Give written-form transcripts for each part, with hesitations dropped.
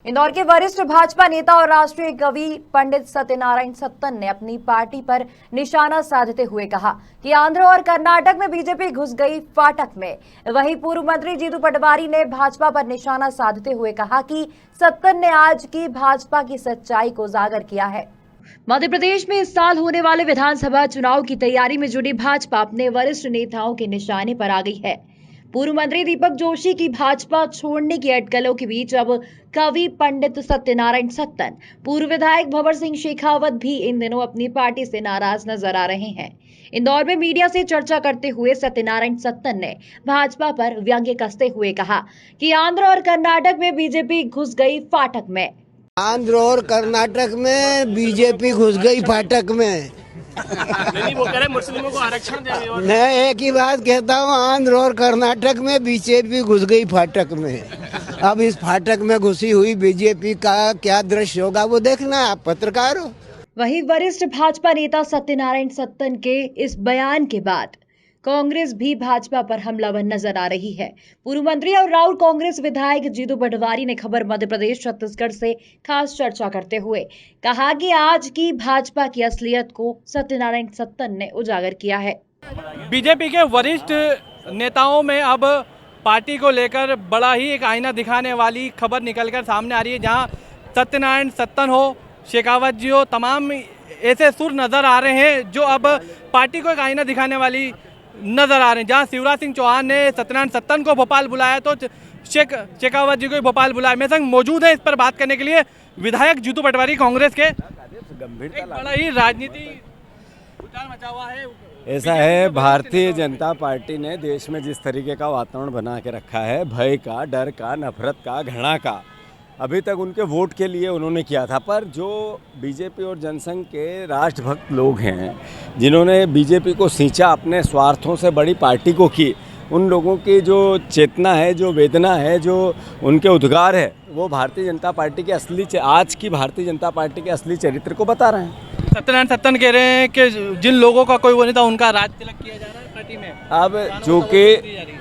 इंदौर के वरिष्ठ भाजपा नेता और राष्ट्रीय कवि पंडित सत्यनारायण सत्तन ने अपनी पार्टी पर निशाना साधते हुए कहा कि आंध्र और कर्नाटक में बीजेपी घुस गई फाटक में। वहीं पूर्व मंत्री जीतू पटवारी ने भाजपा पर निशाना साधते हुए कहा कि सत्तन ने आज की भाजपा की सच्चाई को उजागर किया है। मध्य प्रदेश में इस साल होने वाले विधानसभा चुनाव की तैयारी में जुटी भाजपा अपने वरिष्ठ नेताओं के निशाने पर आ गई है। पूर्व मंत्री दीपक जोशी की भाजपा छोड़ने की अटकलों के बीच अब कवि पंडित सत्यनारायण सत्तन, पूर्व विधायक भंवर सिंह शेखावत भी इन दिनों अपनी पार्टी से नाराज नजर आ रहे हैं। इंदौर में मीडिया से चर्चा करते हुए सत्यनारायण सत्तन ने भाजपा पर व्यंग्य कसते हुए कहा कि आंध्र और कर्नाटक में बीजेपी घुस गई फाटक में। आंध्र और कर्नाटक में बीजेपी घुस गई फाटक में। नहीं, वो कह रहे मुस्लिमों को आरक्षण देंगे। मैं एक ही बात कहता हूँ, आंध्र और कर्नाटक में बीजेपी घुस गई फाटक में। अब इस फाटक में घुसी हुई बीजेपी का क्या दृश्य होगा वो देखना है, आप पत्रकार हो। वहीं वरिष्ठ भाजपा नेता सत्यनारायण सत्तन के इस बयान के बाद कांग्रेस भी भाजपा पर हमलावर नजर आ रही है। पूर्व मंत्री और राउर कांग्रेस विधायक जीतू पटवारी ने खबर मध्य प्रदेश छत्तीसगढ़ से खास चर्चा करते हुए कहा कि आज की भाजपा की असलियत को सत्यनारायण सत्तन ने उजागर किया है। बीजेपी के वरिष्ठ नेताओं में अब पार्टी को लेकर बड़ा ही एक आईना दिखाने वाली खबर निकलकर सामने आ रही है, जहां सत्यनारायण सत्तन हो, शेखावत जी हो, तमाम ऐसे सुर नजर आ रहे हैं जो अब पार्टी को एक आईना दिखाने वाली नजर आ रहे हैं। जहां शिवराज सिंह चौहान ने सत्यनारायण सत्तन को भोपाल बुलाया तो शेखावत जी को भोपाल बुलाया। मेरे संग मौजूद है इस पर बात करने के लिए विधायक जीतू पटवारी कांग्रेस के। एक बड़ा ही राजनीति उछाल मचा हुआ है। ऐसा है, भारतीय जनता पार्टी ने देश में जिस तरीके का वातावरण बना के रखा है, भय का, डर का, नफरत का, घृणा का, अभी तक उनके वोट के लिए उन्होंने किया था। पर जो बीजेपी और जनसंघ के राष्ट्रभक्त लोग हैं, जिन्होंने बीजेपी को सींचा, अपने स्वार्थों से बड़ी पार्टी को की, उन लोगों की जो चेतना है, जो वेदना है, जो उनके उद्गार है, वो भारतीय जनता पार्टी के आज की भारतीय जनता पार्टी के असली चरित्र को बता रहे हैं। सत्यनारायण सत्तन कह रहे हैं कि जिन लोगों का कोई वो नहीं था, उनका राज तिलक किया जा रहा है पार्टी में। अब चूँकि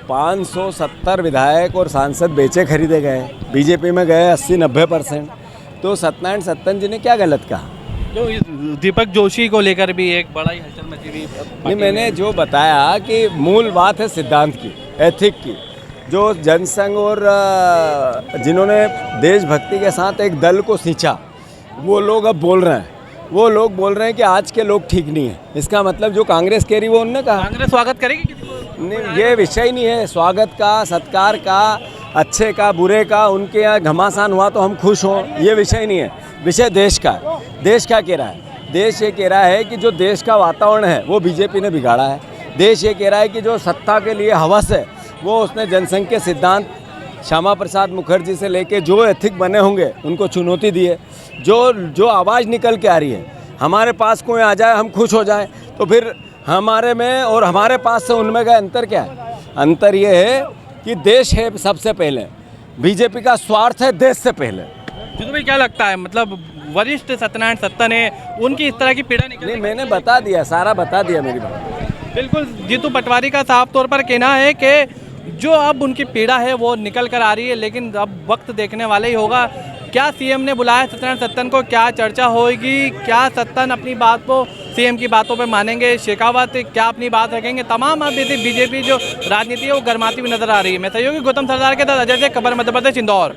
570 विधायक और सांसद बेचे खरीदे गए, बीजेपी में गए 80-90%, तो सत्यनारायण सत्तन जी ने क्या गलत कहा? जो दीपक जोशी को लेकर भी एक बड़ा ही हलचल मची हुई। नहीं, मैंने जो बताया कि मूल बात है सिद्धांत की, एथिक की। जो जनसंघ और जिन्होंने देशभक्ति के साथ एक दल को सींचा, वो लोग अब बोल रहे हैं, वो लोग बोल रहे हैं कि आज के लोग ठीक नहीं है। इसका मतलब जो कांग्रेस कह रही वो उन्होंने कहा। कांग्रेस स्वागत करेगी किसी को? नहीं, ये विषय नहीं है स्वागत का, सत्कार का, अच्छे का, बुरे का। उनके यहाँ घमासान हुआ तो हम खुश हों, ये विषय नहीं है। विषय देश का है। देश क्या कह रहा है? देश ये कह रहा है कि जो देश का वातावरण है वो बीजेपी ने बिगाड़ा है। देश ये कह रहा है कि जो सत्ता के लिए हवस है वो उसने जनसंघ के सिद्धांत, श्यामा प्रसाद मुखर्जी से लेके जो एथिक बने होंगे उनको चुनौती दी है। जो आवाज़ निकल के आ रही है, हमारे पास कोई आ जाए हम खुश हो जाएं, तो फिर हमारे में और हमारे पास से उनमें का अंतर क्या है? अंतर ये है कि देश है सबसे पहले, बीजेपी का स्वार्थ है देश से पहले। जीतू भाई, क्या लगता है, मतलब वरिष्ठ सत्यनारायण सत्तन है, उनकी इस तरह की पीड़ा निकल? मैंने बता दिया, सारा बता दिया मेरी बात। बिल्कुल, जीतू पटवारी का साफ तौर पर कहना है कि जो अब उनकी पीड़ा है वो निकल कर आ रही है, लेकिन अब वक्त देखने वाला ही होगा। क्या सीएम ने बुलाया सत्यनारायण सत्तन को, क्या चर्चा होगी, क्या सत्तन अपनी बात को सीएम की बातों पे मानेंगे, शेखावत क्या अपनी बात रखेंगे? तमाम अब बीजेपी जो राजनीति है वो गर्माती हुई नजर आ रही है। मैं सहयोगी गौतम सरदार के साथ अजय से, खबर मध्य प्रदेश, इंदौर।